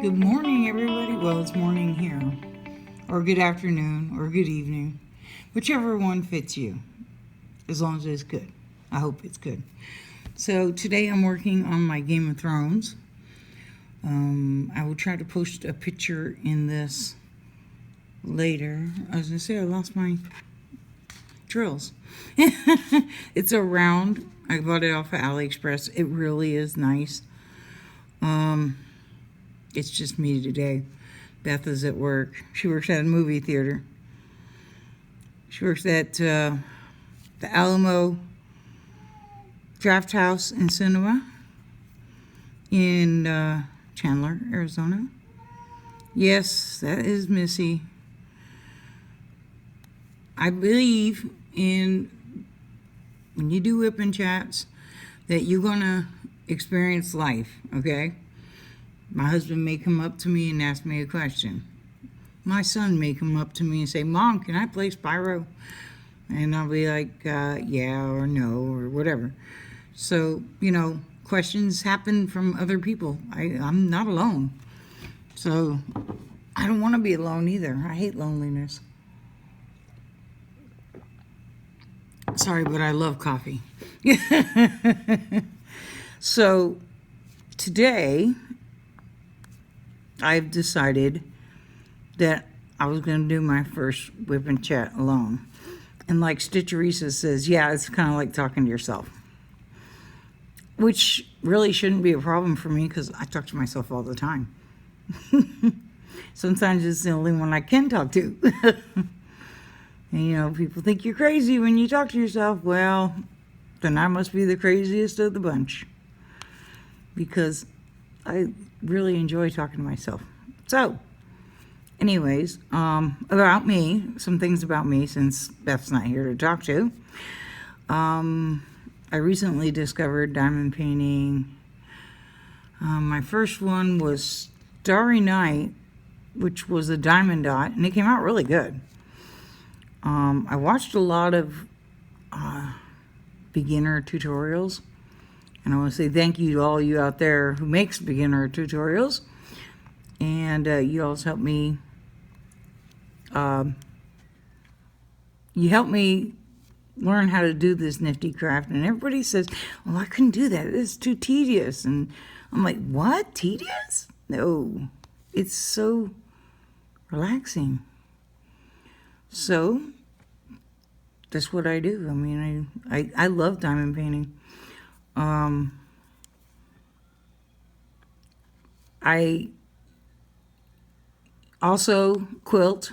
Good morning, everybody. Well, it's morning here, or good afternoon, or good evening, whichever one fits you, as long as it's good. I hope it's good. So, today I'm working on my Game of Thrones. I will try to post a picture in this later. I was going to say I lost my drills. It's a round. I bought it off of AliExpress. It really is nice. It's just me today. Beth is at work. She works at a movie theater. She works at the Alamo Draft House and Cinema in Chandler, Arizona. Yes, that is Missy. I believe when you do WIP and chats that you're going to experience life, okay? My husband may come up to me and ask me a question. My son may come up to me and say, Mom, can I play Spyro? And I'll be like, yeah or no or whatever. So, questions happen from other people. I'm not alone. So, I don't want to be alone either. I hate loneliness. Sorry, but I love coffee. So, today, I've decided that I was going to do my first WIP and chat alone. And like Stitcherisa says, yeah, it's kind of like talking to yourself. Which really shouldn't be a problem for me because I talk to myself all the time. Sometimes it's the only one I can talk to. And, people think you're crazy when you talk to yourself. Well, then I must be the craziest of the bunch. Because I really enjoy talking to myself. So, anyways, about me, some things about me since Beth's not here to talk to. I recently discovered diamond painting. My first one was Starry Night, which was a diamond dot, and it came out really good. I watched a lot of beginner tutorials. And I want to say thank you to all you out there who makes beginner tutorials. And you also help me. You help me learn how to do this nifty craft. And everybody says, "Oh, I couldn't do that. It's too tedious." And I'm like, "What? Tedious? No, it's so relaxing." So that's what I do. I mean, I love diamond painting. I also quilt.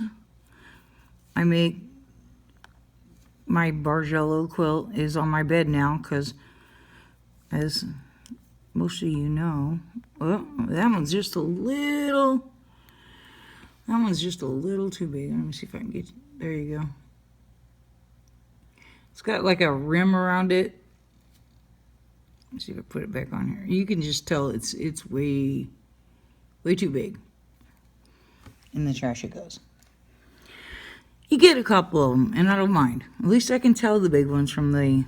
I make my Bargello quilt is on my bed now because, as most of you know, well, that one's just a little too big. Let me see if I can get, there you go. It's got like a rim around it. Let's see if I put it back on here. You can just tell it's way too big. In the trash it goes. You get a couple of them, and I don't mind. At least I can tell the big ones from the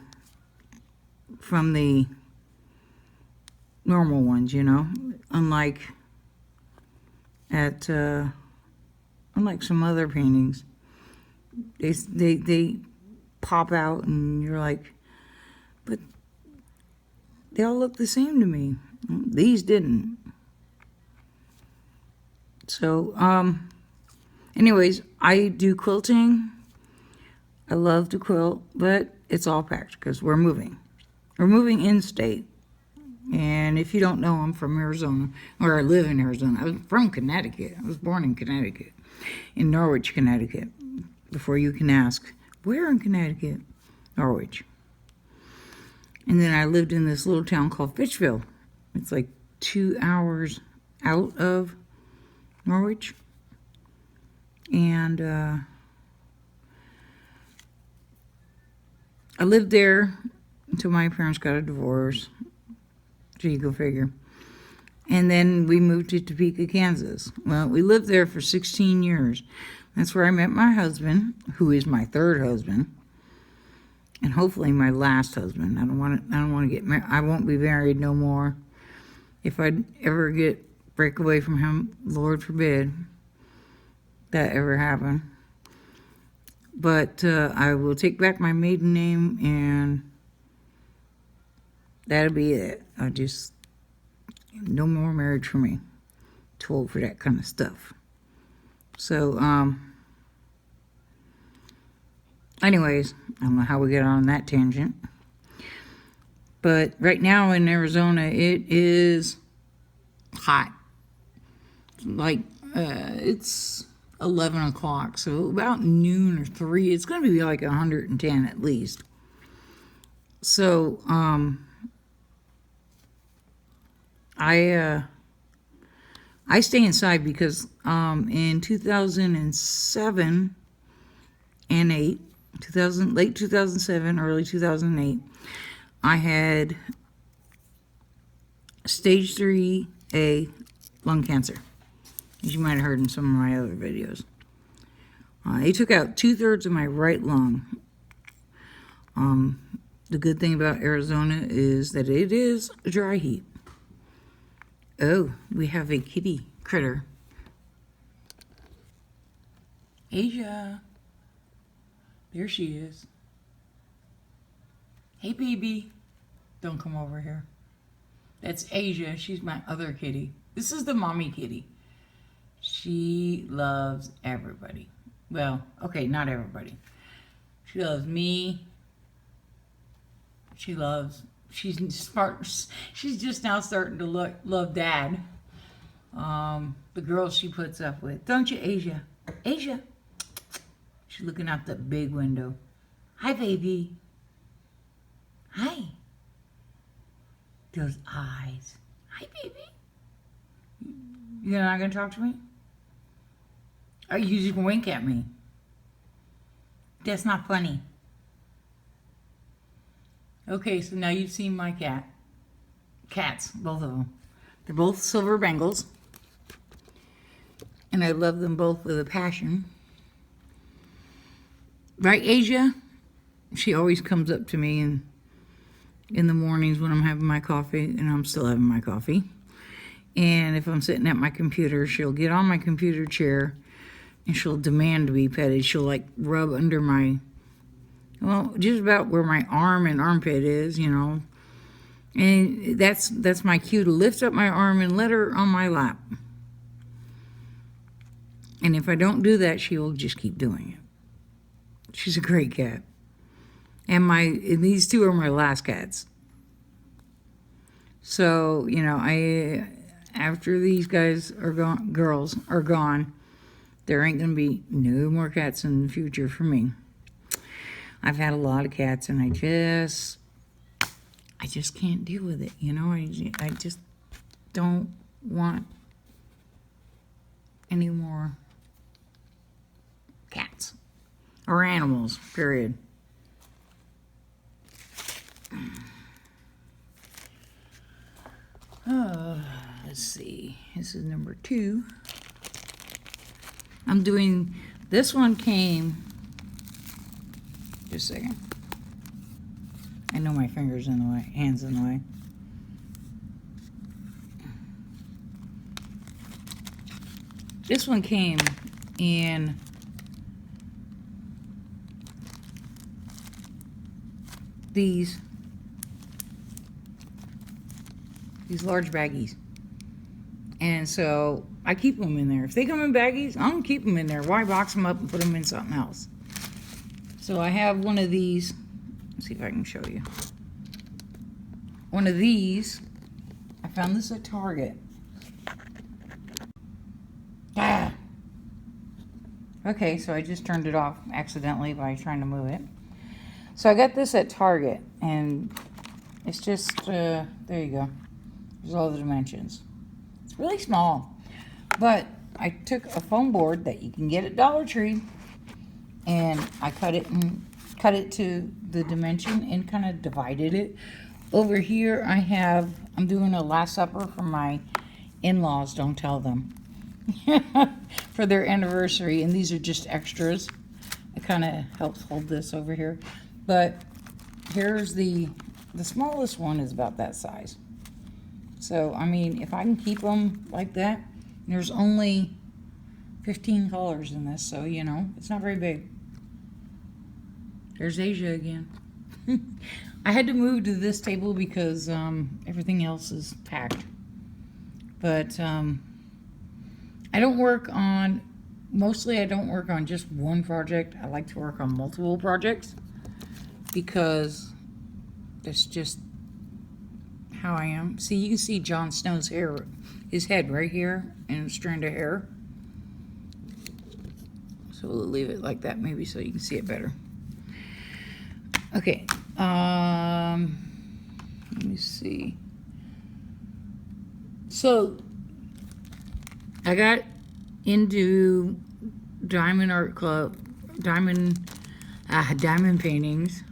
normal ones, Unlike some other paintings, they pop out, and you're like, but they all look the same to me. These didn't. So, anyways, I do quilting. I love to quilt, but it's all packed because we're moving. We're moving in-state. And if you don't know, I'm from Arizona, or I live in Arizona. I was from Connecticut. I was born in Connecticut, in Norwich, Connecticut. Before you can ask, where in Connecticut? Norwich. And then I lived in this little town called Fitchville. It's like 2 hours out of Norwich. And I lived there until my parents got a divorce. So you go figure. And then we moved to Topeka, Kansas. Well, we lived there for 16 years. That's where I met my husband, who is my third husband. And hopefully my last husband. I don't want to get married. I won't be married no more. If I ever get break away from him. Lord forbid that ever happen. But I will take back my maiden name, and that'll be it. No more marriage for me. Too old for that kind of stuff. So, anyways, I don't know how we get on that tangent. But right now in Arizona, it is hot. Like, it's 11 o'clock, so about noon or 3, it's going to be like 110 at least. So, I stay inside because in 2007 and 8, late 2007, early 2008, I had stage 3A lung cancer, as you might have heard in some of my other videos. They took out 2/3 of my right lung. The good thing about Arizona is that it is a dry heat. Oh, we have a kitty critter. Asia. There she is. Hey, baby. Don't come over here. That's Asia. She's my other kitty. This is the mommy kitty. She loves everybody. Well, okay, not everybody. She loves me. She's just now starting to love Dad. The girls she puts up with. Don't you, Asia? Asia. She's looking out the big window. Hi, baby. Hi. Those eyes. Hi, baby. You're not going to talk to me? Or you just wink at me? That's not funny. Okay, so now you've seen my cats, both of them. They're both silver Bengals. And I love them both with a passion. Right, Asia? She always comes up to me in the mornings when I'm having my coffee, and I'm still having my coffee. And if I'm sitting at my computer, she'll get on my computer chair and she'll demand to be petted. She'll like rub under my, well, just about where my arm and armpit is, you know. And that's my cue to lift up my arm and let her on my lap. And if I don't do that, she will just keep doing it. She's a great cat. And these two are my last cats. So, you know, after these guys are gone, girls are gone, there ain't gonna be no more cats in the future for me. I've had a lot of cats, and I just can't deal with it. You know, I just don't want any more cats or animals, period. Let's see. This is number 2. I'm doing, this one came, just a second. I know my finger's in the way, hand's in the way. This one came in these large baggies. And so I keep them in there. If they come in baggies, I'm going to keep them in there. Why box them up and put them in something else? So I have one of these. Let's see if I can show you. One of these. I found this at Target. Ah! Okay, so I just turned it off accidentally by trying to move it. So I got this at Target, and it's just, there you go. There's all the dimensions. It's really small, but I took a foam board that you can get at Dollar Tree, and I cut it to the dimension and kind of divided it. Over here I'm doing a Last Supper for my in-laws, don't tell them, for their anniversary, and these are just extras. It kind of helps hold this over here. But here's the smallest one is about that size. So, I mean, if I can keep them like that, there's only 15 colors in this, so, you know, it's not very big. There's Asia again. I had to move to this table because everything else is packed. But I don't work on, mostly I don't work on just one project. I like to work on multiple projects because that's just how I am. See, you can see Jon Snow's hair, his head right here, and a strand of hair. So we'll leave it like that maybe so you can see it better. Okay, let me see. So I got into Diamond Art Club, diamond paintings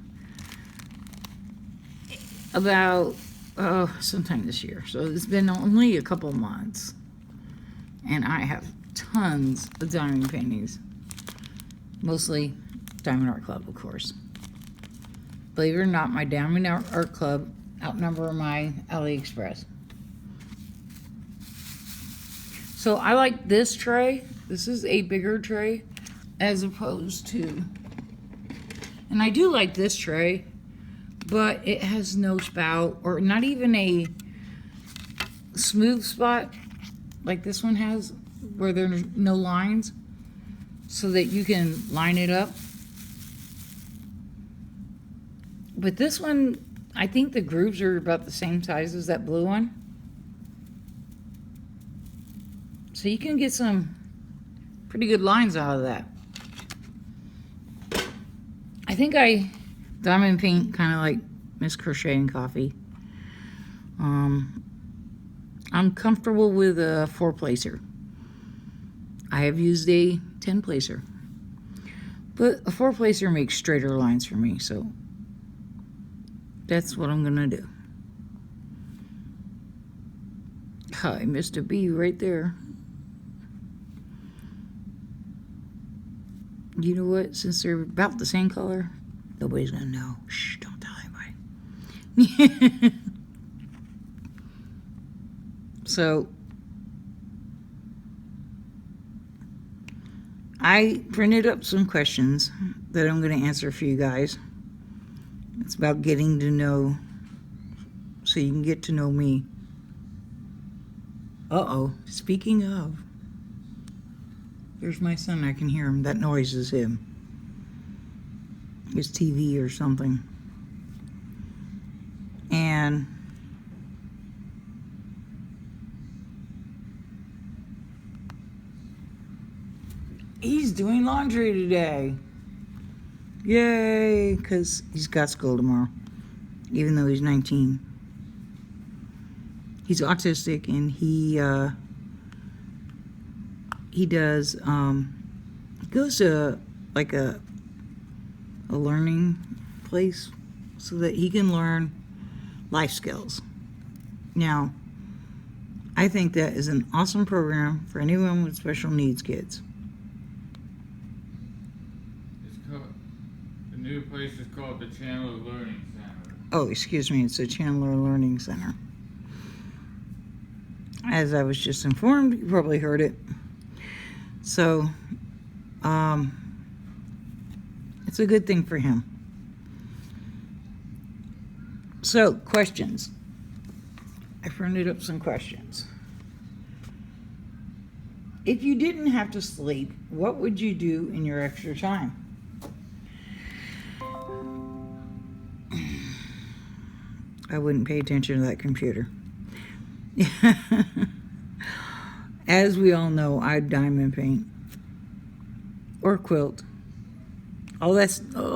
about sometime this year. So it's been only a couple months, and I have tons of diamond paintings, mostly Diamond Art Club, of course. Believe it or not, my Diamond Art Club outnumber my AliExpress. So I like this tray. This is a bigger tray as opposed to, and I do like this tray, but it has no spout or not even a smooth spot like this one has where there's no lines so that you can line it up. But this one, I think the grooves are about the same size as that blue one. So you can get some pretty good lines out of that. I think I diamond paint kind of like Miss Crochet and Coffee. I'm comfortable with a 4-placer. I have used a 10-placer. But a 4-placer makes straighter lines for me, so that's what I'm gonna do. I missed a bee right there. You know what? Since they're about the same color, nobody's gonna know. Shh, don't tell anybody. So, I printed up some questions that I'm gonna answer for you guys. It's about getting to know, so you can get to know me. Uh-oh, speaking of, there's my son, I can hear him. That noise is him. His TV or something. And he's doing laundry today. Yay, because he's got school tomorrow, even though he's 19. He's autistic, and he does, he goes to like a learning place so that he can learn life skills. Now, I think that is an awesome program for anyone with special needs kids. The new place is called the Chandler Learning Center. Oh, excuse me, it's the Chandler Learning Center. As I was just informed, you probably heard it. So, it's a good thing for him. So, questions. I printed up some questions. If you didn't have to sleep, what would you do in your extra time? I wouldn't pay attention to that computer. As we all know, I diamond paint or quilt. All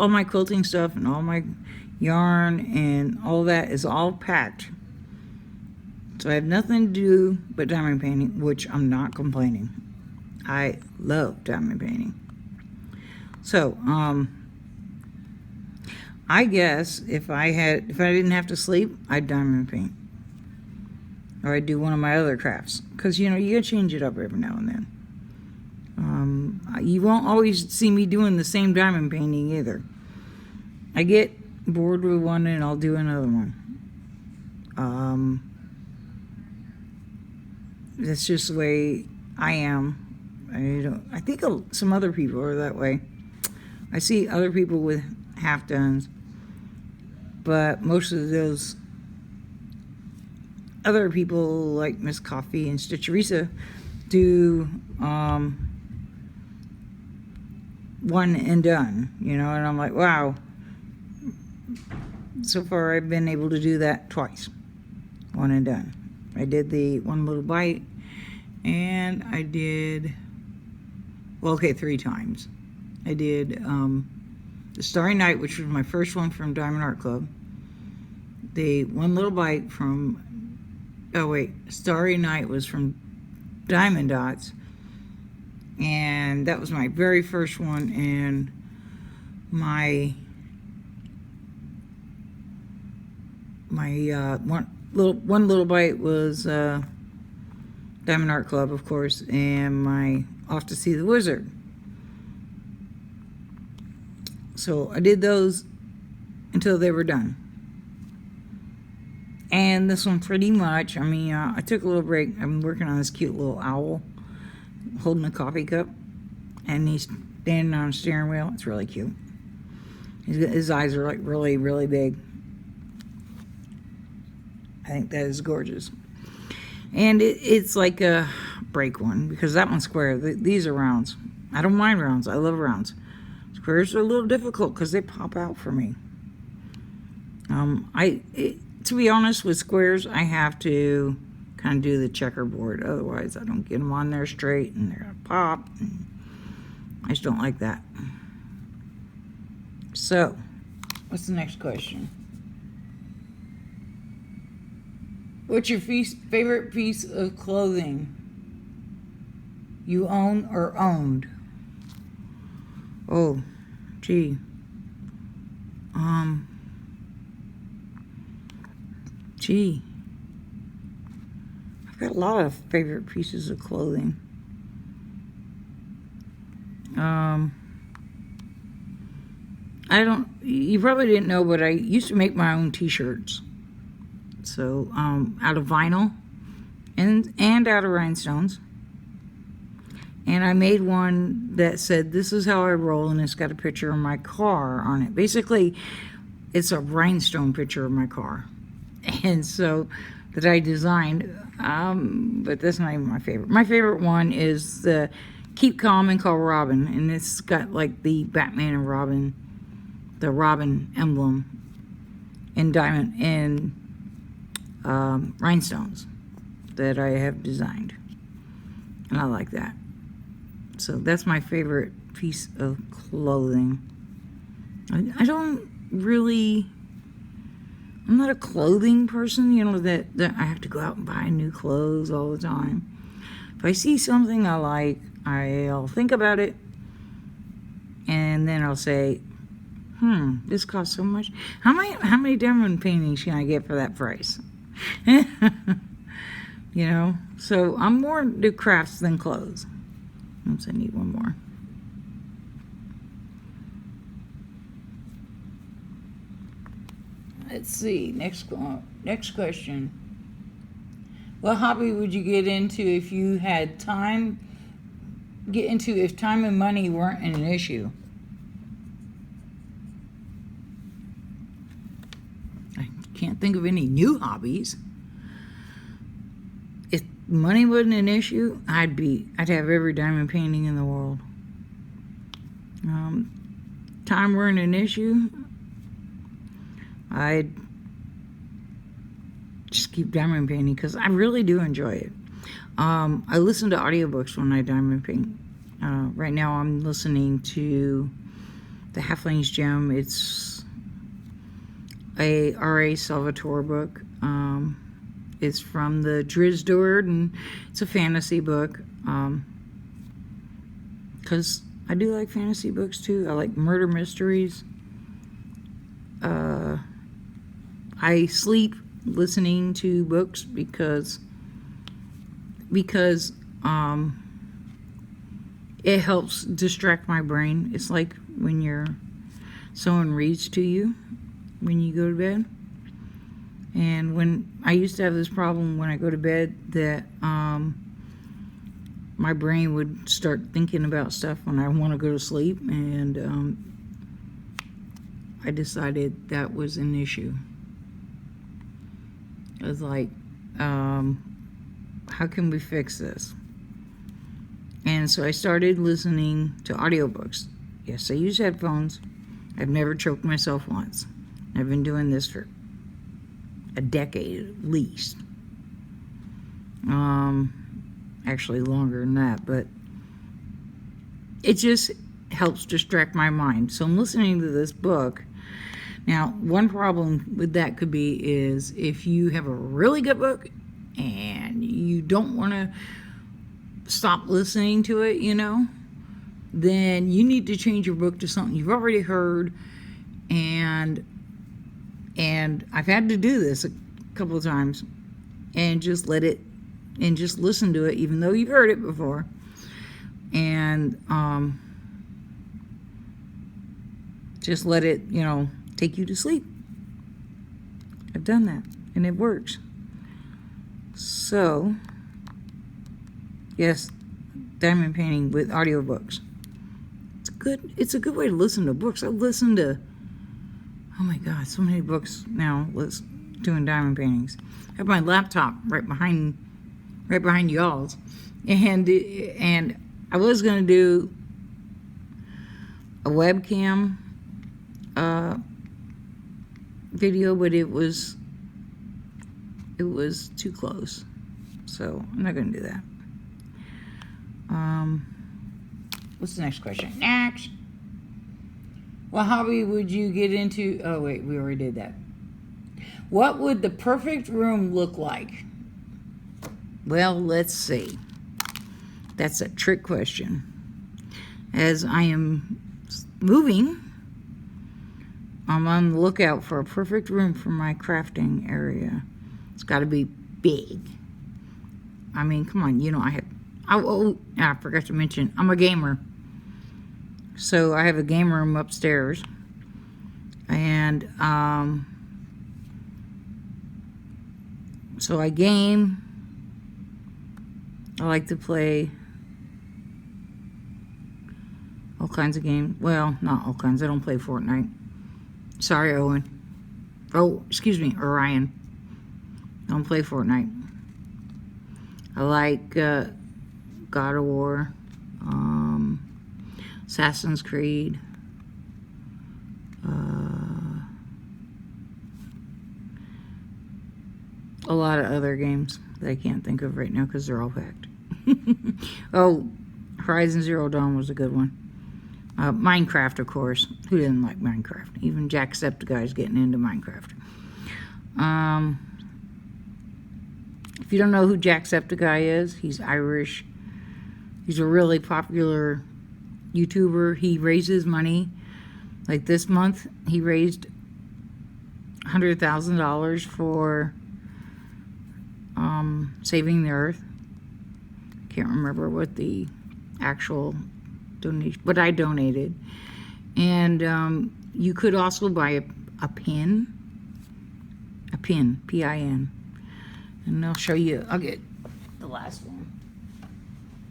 my quilting stuff and all my yarn and all that is all packed. So I have nothing to do but diamond painting, which I'm not complaining. I love diamond painting. So, I guess if I didn't have to sleep, I'd diamond paint. Or I'd do one of my other crafts. Because, you know, you gotta change it up every now and then. You won't always see me doing the same diamond painting either. I get bored with one and I'll do another one. That's just the way I am. I think some other people are that way. I see other people with half dones, but most of those other people like Miss Coffee and Stitcherisa do one and done, and I'm like, wow. So far I've been able to do that twice, one and done. I did the one little bite, and I did, well, okay, 3 times. I did the Starry Night, which was my first one from Diamond Art Club. The one little bite from, Starry Night was from Diamond Dots, and that was my very first one, and my one little bite was Diamond Art Club, of course, and my Off to See the Wizard. So I did those until they were done. And this one pretty much, I took a little break. I'm working on this cute little owl holding a coffee cup, and he's standing on a steering wheel. It's really cute. His eyes are like really, really big. I think that is gorgeous. And it's like a break one, because that one's square. These are rounds. I don't mind rounds. I love rounds. Squares are a little difficult because they pop out for me. To be honest, with squares, I have to kind of do the checkerboard. Otherwise, I don't get them on there straight, and they're going to pop. And I just don't like that. So, what's the next question? What's your favorite piece of clothing you own or owned? Oh, gee. I've got a lot of favorite pieces of clothing. You probably didn't know, but I used to make my own t-shirts. So, out of vinyl and out of rhinestones. And I made one that said, "This is how I roll," and it's got a picture of my car on it. Basically, it's a rhinestone picture of my car. And so, that I designed, but that's not even my favorite. My favorite one is the Keep Calm and Call Robin, and it's got like the Batman and Robin, the Robin emblem in diamond and rhinestones that I have designed, and I like that. So that's my favorite piece of clothing. I don't really, I'm not a clothing person, that I have to go out and buy new clothes all the time. If I see something I like, I'll think about it, and then I'll say, this costs so much. How many diamond paintings can I get for that price? So I'm more into crafts than clothes. Oops, I need one more. Let's see, next question. What hobby would you get into if you had time? If time and money weren't an issue? I can't think of any new hobbies. If money wasn't an issue, I'd have every diamond painting in the world. Time weren't an issue, I'd just keep diamond painting because I really do enjoy it. I listen to audiobooks when I diamond paint. Right now I'm listening to The Halfling's Gem. It's a R.A. Salvatore book. It's from the Drizzt, and it's a fantasy book. Because I do like fantasy books too. I like murder mysteries. I sleep listening to books because it helps distract my brain. It's like when someone reads to you when you go to bed. And when I used to have this problem when I go to bed that my brain would start thinking about stuff when I want to go to sleep, and I decided that was an issue. I was like, how can we fix this? And so I started listening to audiobooks. Yes, I use headphones. I've never choked myself once. I've been doing this for a decade at least. Actually longer than that, but it just helps distract my mind. So I'm listening to this book. Now, one problem with that could be is if you have a really good book and you don't want to stop listening to it, then you need to change your book to something you've already heard. And I've had to do this a couple of times and just listen to it even though you've heard it before. And just let it, take you to sleep. I've done that and it works. So, yes, diamond painting with audiobooks. It's a good way to listen to books. I've listened to, oh my God, so many books now doing diamond paintings. I have my laptop right behind y'all's, and I was gonna do a webcam video, but it was too close, so I'm not gonna do that. What's the next question? Next. What hobby would you get into? Oh wait, we already did that. What would the perfect room look like? Well, let's see. That's a trick question. As I am moving, I'm on the lookout for a perfect room for my crafting area. It's got to be big. I mean, come on, I forgot to mention, I'm a gamer. So I have a game room upstairs. And so I game. I like to play all kinds of games. Well, not all kinds. I don't play Fortnite. Sorry, Owen. Oh, excuse me, Orion. I don't play Fortnite. I like God of War, Assassin's Creed, a lot of other games that I can't think of right now because they're all packed. Oh, Horizon Zero Dawn was a good one. Minecraft, of course. Who didn't like Minecraft? Even Jacksepticeye's getting into Minecraft. If you don't know who Jacksepticeye is, he's Irish. He's a really popular YouTuber. He raises money. Like this month, he raised $100,000 for saving the earth. Can't remember what the actual donation, but I donated. And you could also buy a pin, P-I-N. And I'll show you, I'll get the last one.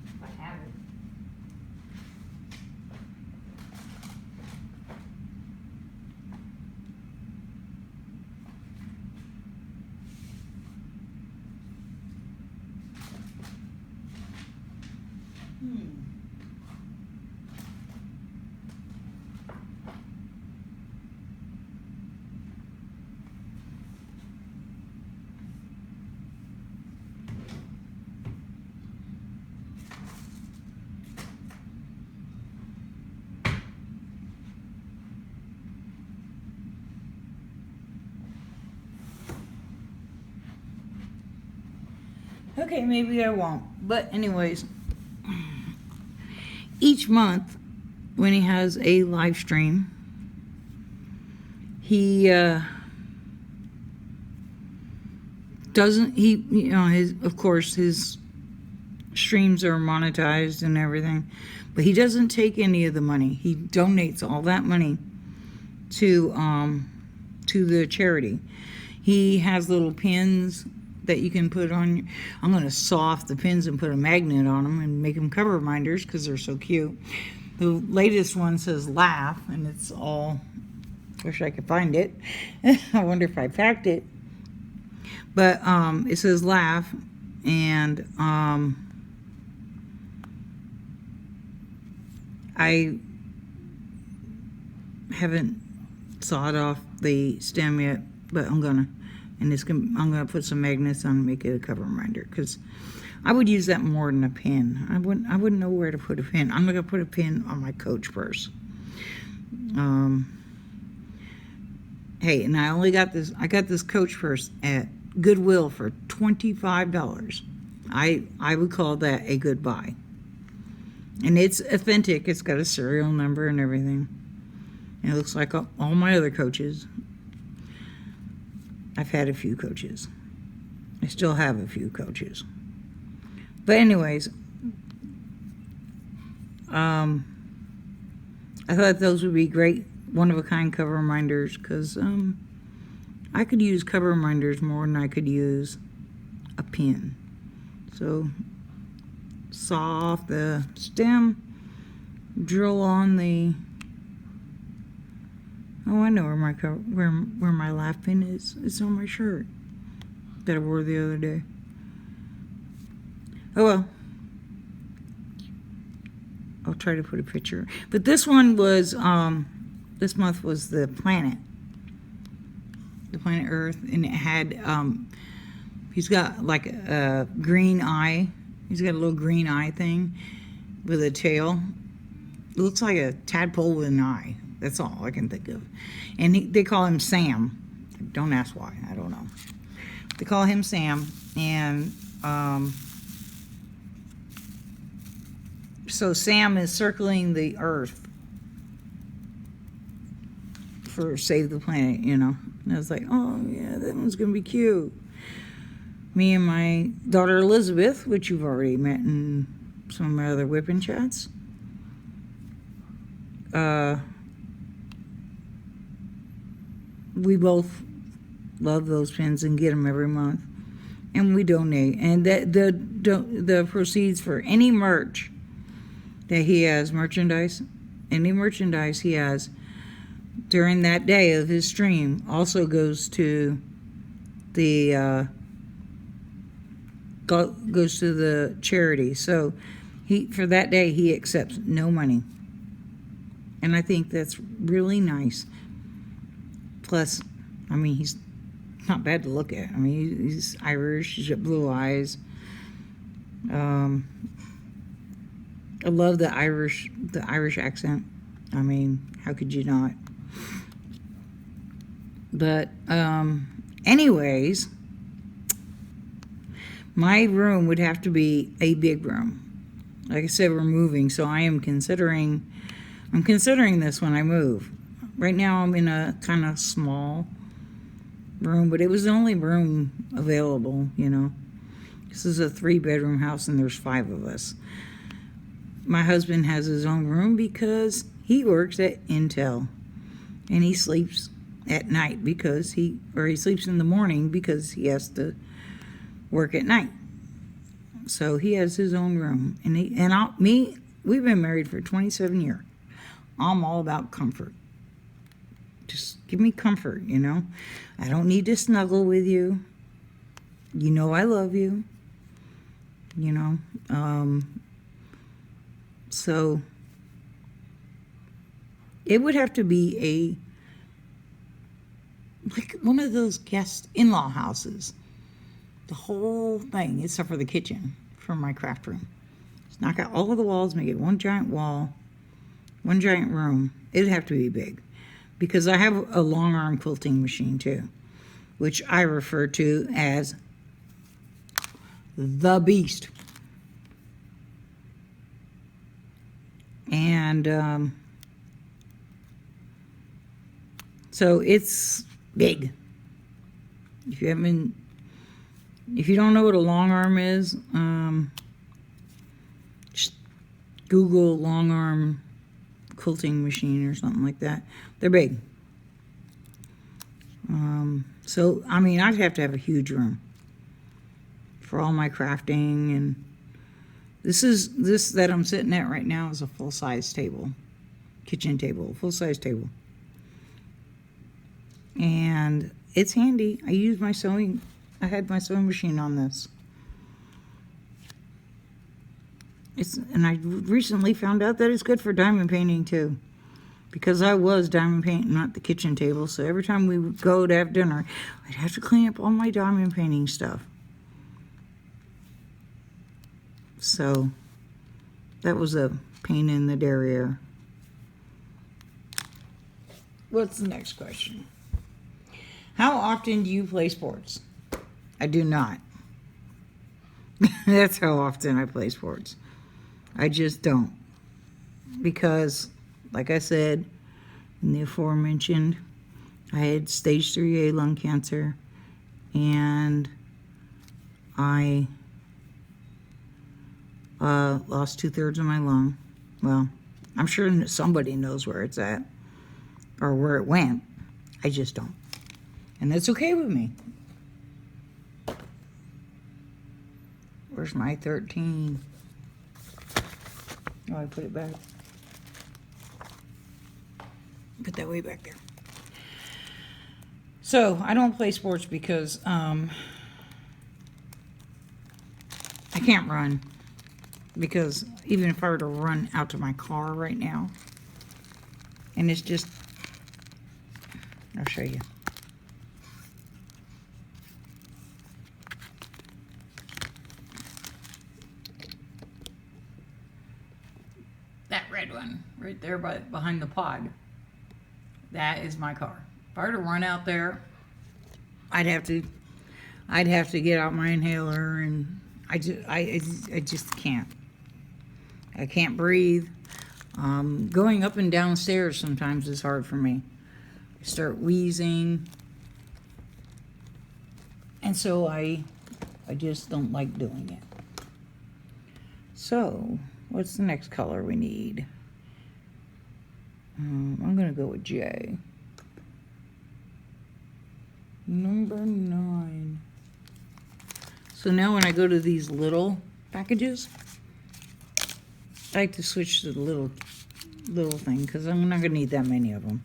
If I have it. Okay, maybe I won't. But anyways, each month when he has a live stream, he of course his streams are monetized and everything, but he doesn't take any of the money. He donates all that money to the charity. He has little pins that you can put on. I'm going to saw off the pins and put a magnet on them and make them cover reminders because they're so cute. The latest one says laugh, and it's all, wish I could find it. I wonder if I packed it. But it says laugh, and I haven't sawed off the stem yet, but I'm gonna, and I'm gonna put some magnets on and make it a cover reminder, because I would use that more than a pin. I wouldn't know where to put a pin. I'm gonna put a pin on my Coach purse. Hey, and I got this Coach purse at Goodwill for $25. I would call that a good buy. And it's authentic. It's got a serial number and everything. And it looks like all my other Coaches. I've had a few Coaches. I still have a few Coaches. But anyways, I thought those would be great one-of-a-kind cover reminders, because I could use cover reminders more than I could use a pin. So saw off the stem, drill on the, oh, I know where my where my laugh pin is. It's on my shirt that I wore the other day. Oh well, I'll try to put a picture. But this one was this month was the planet Earth, and it had he's got like a green eye. He's got a little green eye thing with a tail. It looks like a tadpole with an eye. That's all I can think of. And they call him Sam. Don't ask why. I don't know. They call him Sam. And so Sam is circling the Earth for Save the Planet, you know. And I was like, oh, yeah, that one's going to be cute. Me and my daughter Elizabeth, which you've already met in some of my other whipping chats, we both love those pins and get them every month, and we donate. And that the proceeds for any merch that he has, any merchandise he has during that day of his stream, also goes to the charity. So for that day he accepts no money, and I think that's really nice. Plus, I mean, he's not bad to look at. I mean, he's Irish. He's got blue eyes. I love the Irish accent. I mean, how could you not? But anyways, my room would have to be a big room. Like I said, we're moving, so I'm considering this when I move. Right now I'm in a kind of small room, but it was the only room available, you know. This is a 3-bedroom house and there's 5 of us. My husband has his own room because he works at Intel, and he sleeps at night because he sleeps in the morning because he has to work at night. So he has his own room, and we've been married for 27 years. I'm all about comfort. Just give me comfort, you know. I don't need to snuggle with you. You know I love you. You know. So it would have to be like one of those guest in-law houses. The whole thing, except for the kitchen, for my craft room. Just knock out all of the walls, make it one giant wall, one giant room. It'd have to be big, because I have a long arm quilting machine too, which I refer to as the beast. And so it's big. If you don't know what a long arm is, just Google long arm quilting machine or something like that. They're big. So I mean, I'd have to have a huge room. for all my crafting. And this that I'm sitting at right now is a full-size table, kitchen table, full-size table. And it's handy. I had my sewing machine on this. And I recently found out that it's good for diamond painting too. Because I was diamond painting at the kitchen table, so every time we would go to have dinner, I'd have to clean up all my diamond painting stuff. So that was a pain in the derriere. What's the next question? How often do you play sports? I do not. That's how often I play sports. I just don't. Because, like I said, in the aforementioned, I had stage 3A lung cancer, and I lost 2/3 of my lung. Well, I'm sure somebody knows where it's at, or where it went. I just don't. And that's okay with me. Where's my 13? Oh, I put it back. Put that way back there. So, I don't play sports because I can't run. Because even if I were to run out to my car right now, and it's just, I'll show you. That red one right there behind the pod, that is my car. If I were to run out there, I'd have to get out my inhaler, and I just can't. I can't breathe. Going up and down stairs sometimes is hard for me. I start wheezing, and so I just don't like doing it. So, what's the next color we need? I'm gonna go with J. Number 9. So now when I go to these little packages, I like to switch to the little thing, because I'm not gonna need that many of them.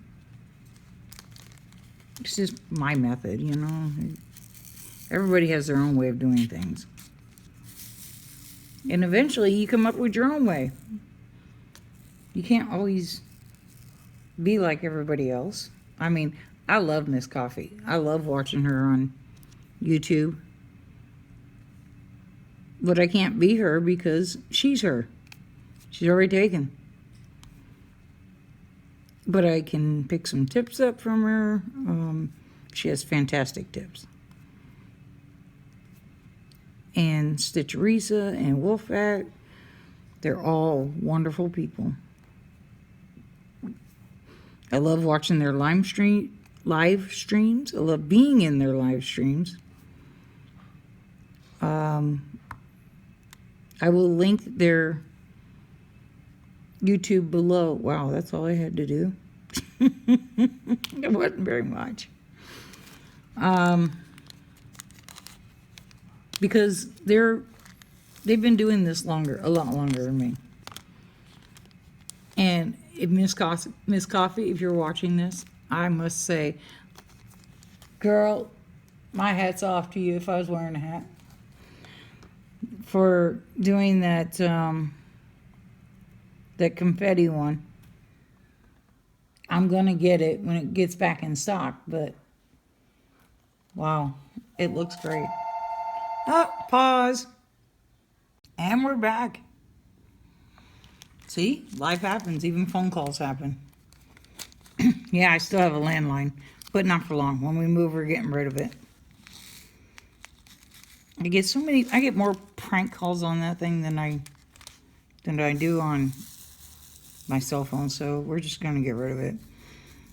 It's just my method, you know. Everybody has their own way of doing things. And eventually you come up with your own way. You can't always be like everybody else. I mean, I love Miss Coffee. I love watching her on YouTube. But I can't be her because she's her. She's already taken. But I can pick some tips up from her. She has fantastic tips. And Stitcherisa and Wolfat, they're all wonderful people. I love watching their live streams. I love being in their live streams. I will link their YouTube below. Wow, that's all I had to do. It wasn't very much. Because they've been doing this a lot longer than me. And if Miss Coffee, if you're watching this, I must say, girl, my hat's off to you if I was wearing a hat. For doing that that confetti one. I'm gonna get it when it gets back in stock, but wow, it looks great. Oh, pause. And we're back. See, life happens, even phone calls happen. Yeah, I still have a landline, but not for long. When we move, we're getting rid of it. I get more prank calls on that thing than I do on my cell phone, so we're just gonna get rid of it.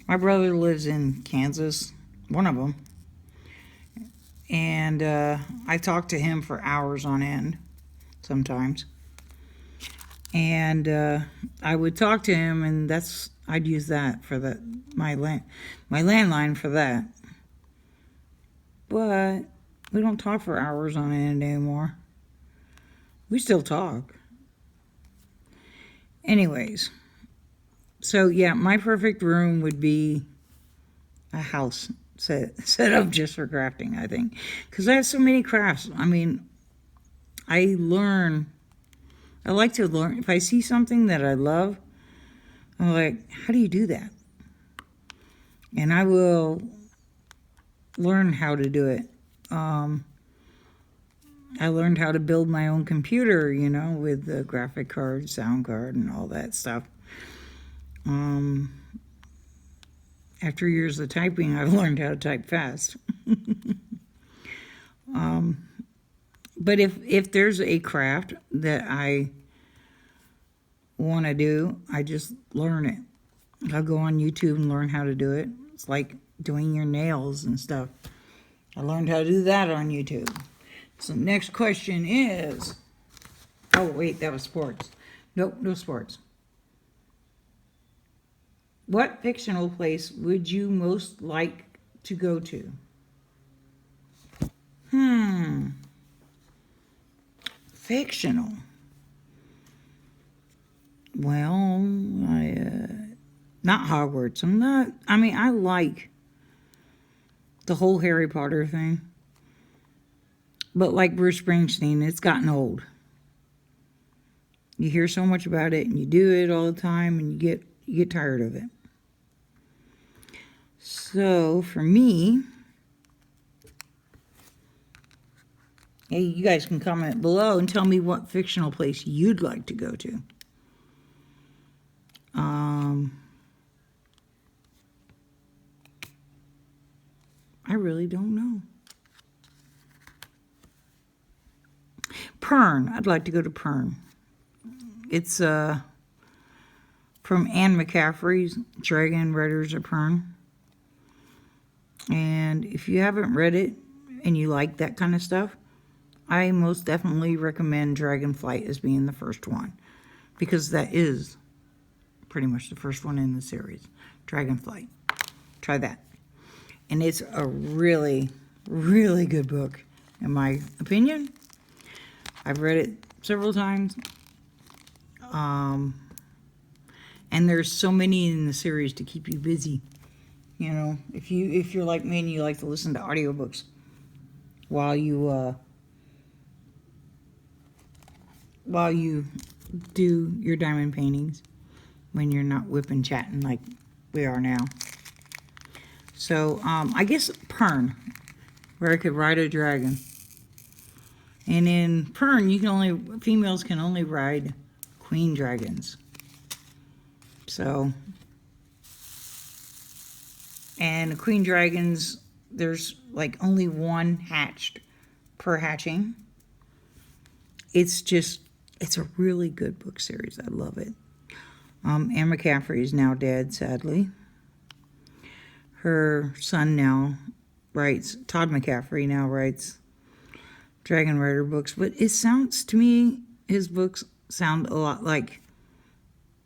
My brother lives in Kansas, one of them, and I talk to him for hours on end sometimes. And I would talk to him, and I'd use that for my landline for that. But We don't talk for hours on end anymore. We still talk. Anyways, so yeah, my perfect room would be a house set up just for crafting, I think. Because I have so many crafts. I mean, I like to learn. If I see something that I love, I'm like, how do you do that? And I will learn how to do it. I learned how to build my own computer, with the graphic card, sound card, and all that stuff. After years of typing, I've learned how to type fast. But if there's a craft that I want to do, I just learn it. I'll go on YouTube and learn how to do it. It's like doing your nails and stuff. I learned how to do that on YouTube. So next question is, oh wait, that was sports. Nope, no sports. What fictional place would you most like to go to? Fictional. Well, not Hogwarts. I like the whole Harry Potter thing. But like Bruce Springsteen, it's gotten old. You hear so much about it and you do it all the time and you get tired of it. So for me, hey, you guys can comment below and tell me what fictional place you'd like to go to. I really don't know. Pern. I'd like to go to Pern. It's from Anne McCaffrey's Dragon Riders of Pern. And if you haven't read it and you like that kind of stuff, I most definitely recommend Dragonflight as being the first one. Because that is pretty much the first one in the series. Dragonflight. Try that. And it's a really, really good book, in my opinion. I've read it several times. And there's so many in the series to keep you busy. If you're like me and you like to listen to audiobooks while you do your diamond paintings when you're not whipping chatting like we are now. So I guess Pern, where I could ride a dragon. And in Pern, females can only ride queen dragons. So, and the queen dragons, there's like only one hatched per hatching. It's a really good book series. I love it. Anne McCaffrey is now dead, sadly. Her son Todd McCaffrey now writes Dragon Rider books, but it sounds to me, his books sound a lot like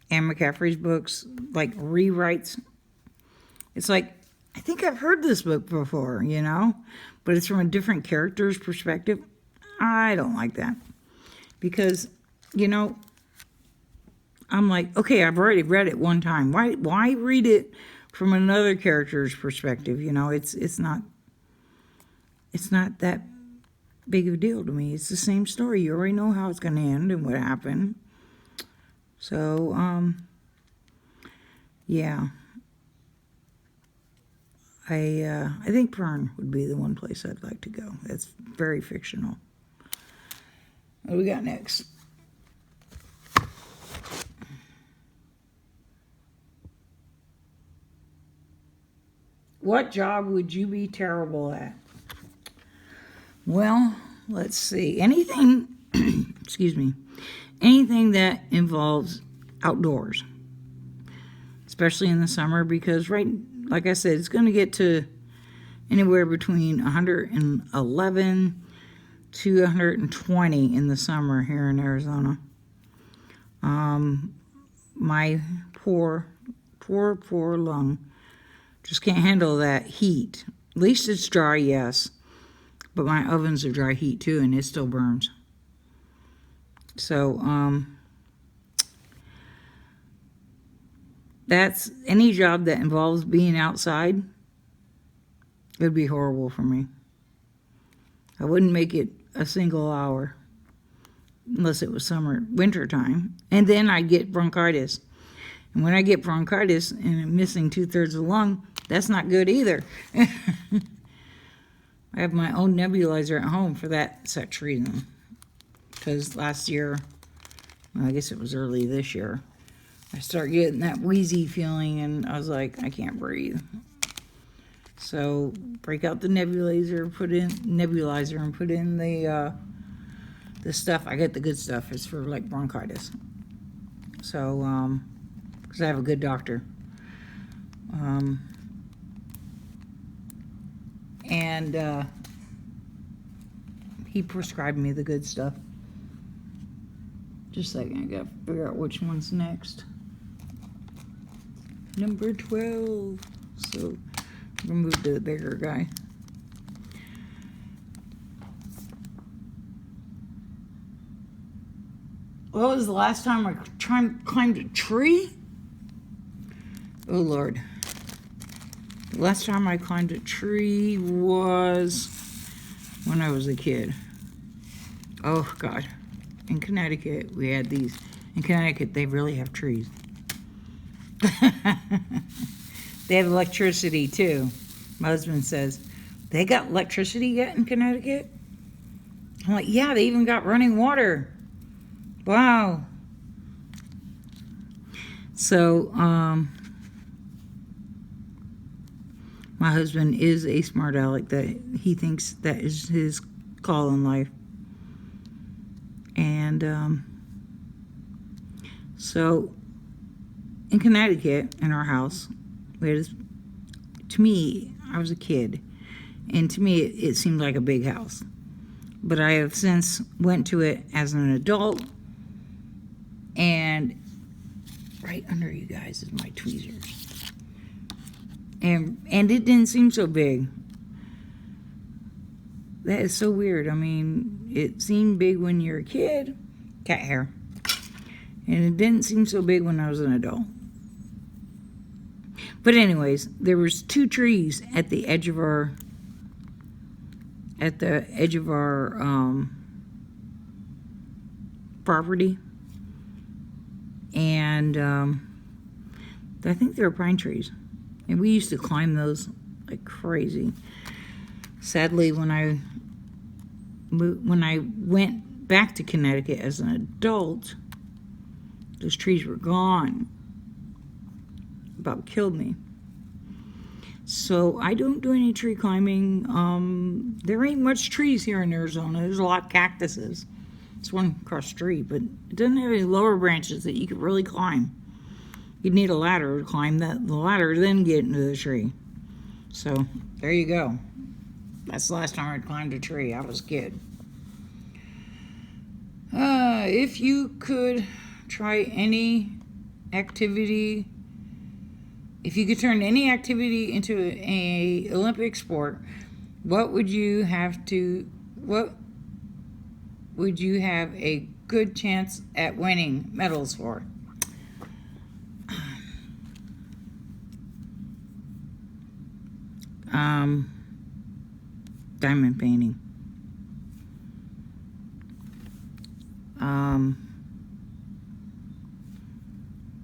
Anne McCaffrey's books, like rewrites. It's like, I think I've heard this book before, but it's from a different character's perspective. I don't like that because, I'm like, okay, I've already read it one time. Why read it from another character's perspective? It's not that big of a deal to me. It's the same story. You already know how it's going to end and what happened. So, yeah. I think Pern would be the one place I'd like to go. That's very fictional. What do we got next? What job would you be terrible at? Well, let's see. Anything, excuse me, anything that involves outdoors, especially in the summer, because like I said, it's going to get to anywhere between 111 to 120 in the summer here in Arizona. My poor lung just can't handle that heat. At least it's dry, yes, But my oven's a dry heat too, and it still burns. So, that's any job that involves being outside. It would be horrible for me. I wouldn't make it a single hour unless it was winter time. And then I get bronchitis. And when I get bronchitis and I'm missing 2/3 of the lung, that's not good either. I have my own nebulizer at home for that such reason. Because last year, well, I guess it was early this year, I started getting that wheezy feeling and I was like, I can't breathe. So break out the nebulizer, and put in the stuff. I get the good stuff. It's for like bronchitis. So, because I have a good doctor. And he prescribed me the good stuff. Just a second, I gotta figure out which one's next. Number 12. So I'm gonna move to the bigger guy. What was the last time I climbed a tree? Oh Lord. The last time I climbed a tree was when I was a kid. Oh God. In Connecticut, we had these. In Connecticut, they really have trees. They have electricity too. My husband says, they got electricity yet in Connecticut? I'm like, yeah, they even got running water. Wow. So, my husband is a smart aleck that he thinks that is his call in life. And, so in Connecticut, in our house, to me, I was a kid, and to me, it seemed like a big house. But I have since went to it as an adult, and right under you guys is my tweezers. And it didn't seem so big. That is so weird. I mean, it seemed big when you're a kid, cat hair, and it didn't seem so big when I was an adult. But anyways, there was 2 trees at the edge of our property, and I think they were pine trees, and we used to climb those like crazy. Sadly, when I went back to Connecticut as an adult, those trees were gone. About killed me. So I don't do any tree climbing. There ain't much trees here in Arizona. There's a lot of cactuses. It's one across the street, but it doesn't have any lower branches that you could really climb. You'd need a ladder to climb the ladder, then get into the tree. So there you go. That's the last time I climbed a tree. I was a kid. If you could try any activity, if you could turn any activity into a Olympic sport, what would you have a good chance at winning medals for? Diamond painting.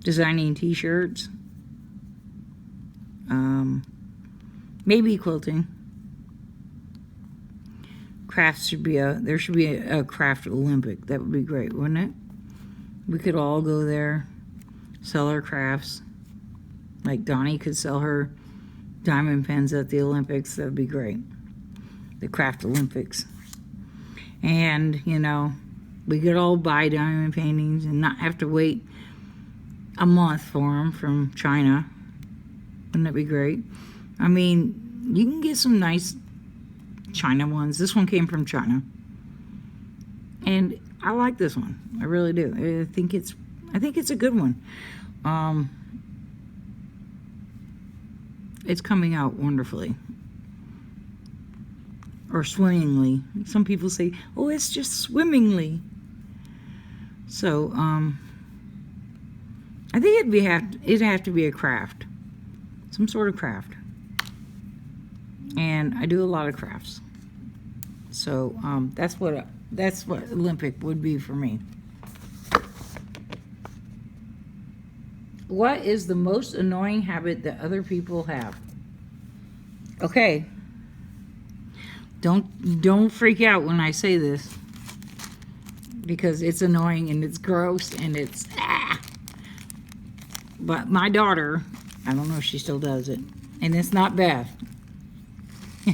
Designing t-shirts. Maybe quilting. Crafts there should be a craft Olympic. That would be great, wouldn't it? We could all go there, sell our crafts. Like Donnie could sell her diamond pens at the Olympics. That would be great. The craft Olympics. And, we could all buy diamond paintings and not have to wait a month for them from China. Wouldn't that be great? I mean, you can get some nice China ones. This one came from China. And I like this one. I really do. I think it's a good one. It's coming out wonderfully. or swimmingly. Some people say, oh, it's just swimmingly. So, I think it'd have to be a craft. Some sort of craft. And I do a lot of crafts. So, that's what Olympic would be for me. What is the most annoying habit that other people have? Okay. Don't freak out when I say this, because it's annoying and it's gross and it's But my daughter, I don't know if she still does it, and it's not Beth,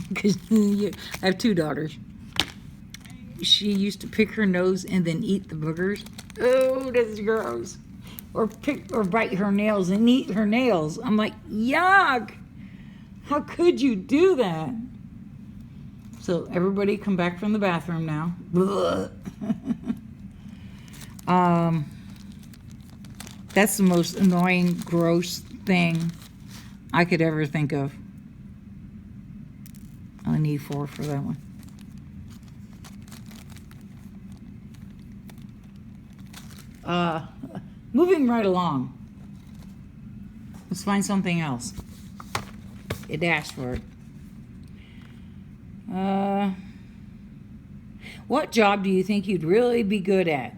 because I have 2 daughters. She used to pick her nose and then eat the boogers. Oh, that's gross. Or bite her nails and eat her nails. I'm like, yuck! How could you do that? So everybody come back from the bathroom now. That's the most annoying, gross thing I could ever think of. I need 4 for that one. Moving right along. Let's find something else. It asked for it. What job do you think you'd really be good at?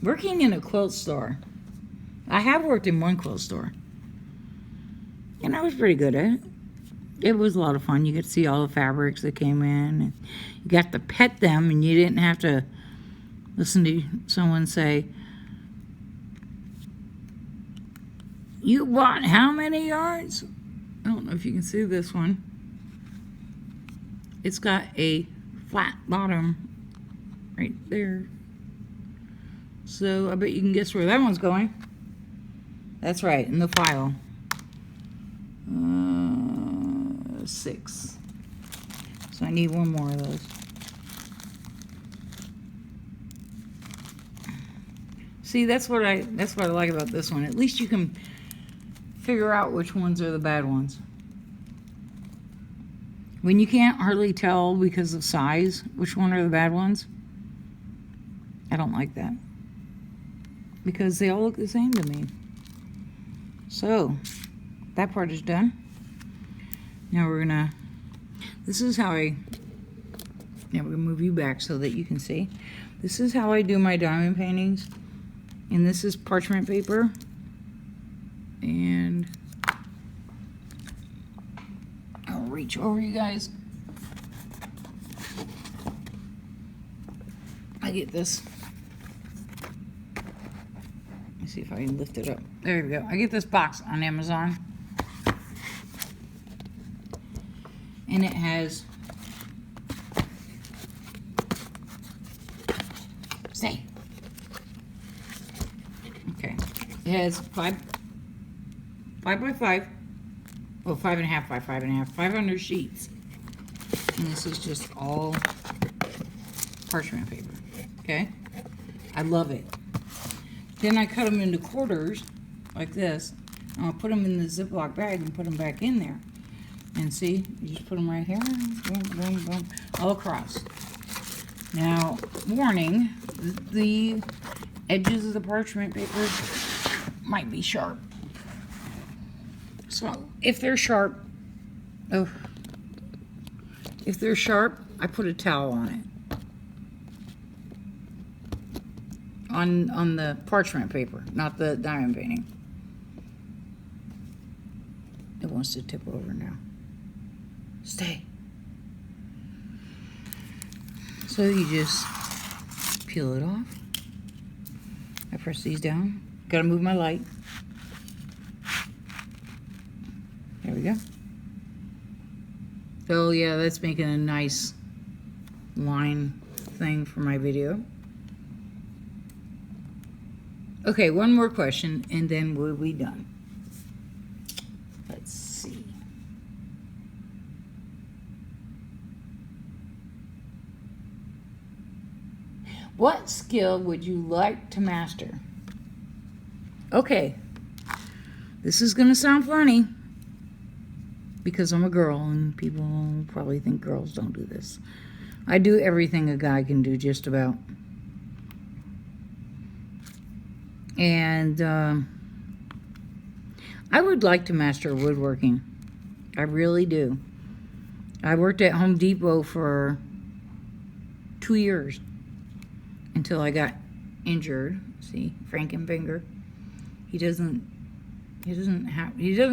Working in a quilt store. I have worked in one quilt store, and I was pretty good at it. It was a lot of fun. You get to see all the fabrics that came in, and you got to pet them, and you didn't have to listen to someone say, "You bought how many yards?" I don't know if you can see this one. It's got a flat bottom right there. So I bet you can guess where that one's going. That's right, in the file. 6. So I need 1 more of those. See, that's what I like about this one. At least you can figure out which ones are the bad ones. When you can't hardly tell because of size which one are the bad ones, I don't like that, because they all look the same to me. So that part is done. Now we're gonna, this is how we're gonna move you back so that you can see. This is how I do my diamond paintings, and this is parchment paper, and I'll reach over you guys. I get this. Let me see if I can lift it up. There we go. I get this box on Amazon, and it has, say, okay, it has 5 by 5, well, 5.5 by 5.5, 500 sheets, and this is just all parchment paper. Okay, I love it. Then I cut them into quarters like this, and I'll put them in the Ziploc bag and put them back in there. And see, you just put them right here, boom, boom, boom, all across. Now, warning, the edges of the parchment paper might be sharp. So if they're sharp, I put a towel on it. On the parchment paper, not the diamond painting. It wants to tip over now. Stay. So you just peel it off. I press these down. Gotta move my light. There we go. So yeah, that's making a nice line thing for my video. Okay, one more question, and then we'll be done. Let's see. What skill would you like to master? Okay, this is gonna sound funny. because I'm a girl and people probably think girls don't do this. I do everything a guy can do, just about. And I would like to master woodworking. I really do. I worked at Home Depot for 2 years until I got injured. See, Frankenfinger. He doesn't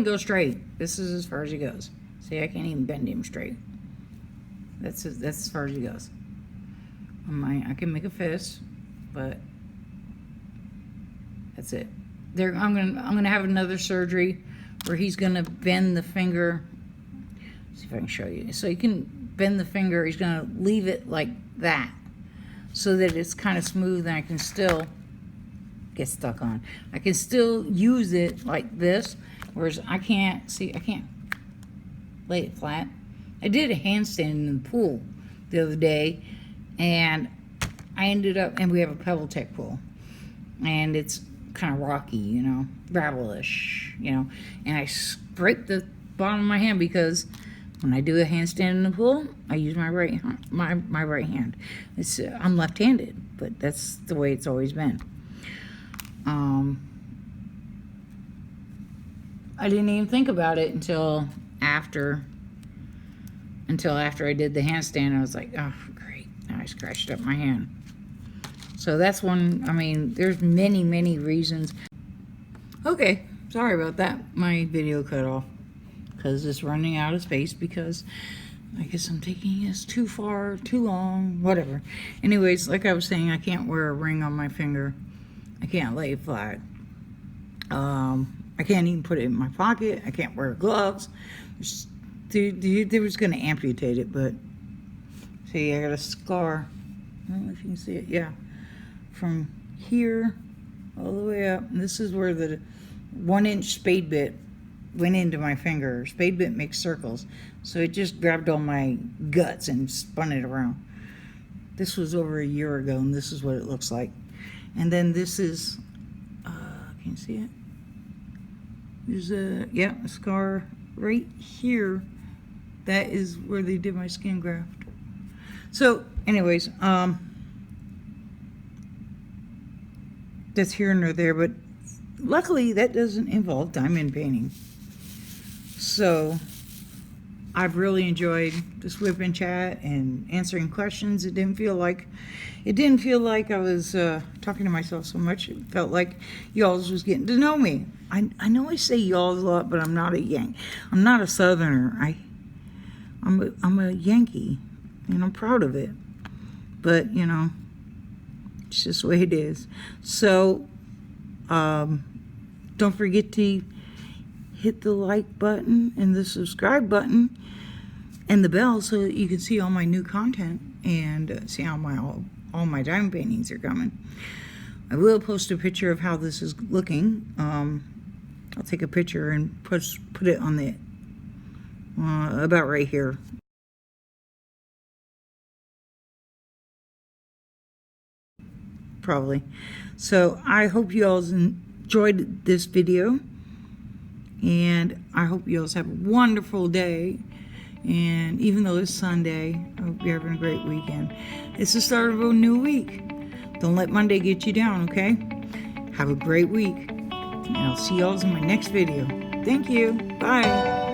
go straight. This is as far as he goes. See, I can't even bend him straight. That's as far as he goes. I can make a fist, but that's it. I'm gonna have another surgery where he's gonna bend the finger. Let's see if I can show you. So you can bend the finger. He's gonna leave it like that, so that it's kind of smooth, and I can still get stuck on. I can still use it like this, whereas I can't lay it flat. I did a handstand in the pool the other day, and I ended up, and we have a Pebble Tech pool, and it's kind of rocky, you know, gravel-ish, you know, and I scraped the bottom of my hand because when I do a handstand in the pool, I use my right hand. I'm left-handed, but that's the way it's always been. I didn't even think about it until after I did the handstand. I was like, oh, great. Now I scratched up my hand. So that's one. I mean, there's many, many reasons. Okay, sorry about that. My video cut off because it's running out of space, because I guess I'm taking this too far, too long, whatever. Anyways, like I was saying, I can't wear a ring on my finger. I can't lay it flat. I can't even put it in my pocket. I can't wear gloves. They was going to amputate it, but see, I got a scar. I don't know if you can see it. Yeah. From here all the way up. And this is where the 1-inch spade bit went into my finger. Spade bit makes circles. So it just grabbed all my guts and spun it around. This was over a year ago, and this is what it looks like. And then this is, can you see it? There's a scar right here. That is where they did my skin graft. So, anyways, that's here nor there, but luckily that doesn't involve diamond painting. So, I've really enjoyed this WIP and chat and answering questions. It didn't feel like I was talking to myself so much. It felt like y'all was getting to know me. I know I say y'all a lot, but I'm not a Yank. I'm not a Southerner. I'm a Yankee, and I'm proud of it. But you know, it's just the way it is. So don't forget to hit the like button and the subscribe button and the bell so that you can see all my new content and see how all my diamond paintings are coming. I will post a picture of how this is looking. I'll take a picture and put it on the about right here. Probably. So I hope you all enjoyed this video, and I hope you all have a wonderful day. And even though it's Sunday, I hope you're having a great weekend. It's the start of a new week. Don't let Monday get you down, okay? Have a great week, and I'll see y'all in my next video. Thank you. Bye.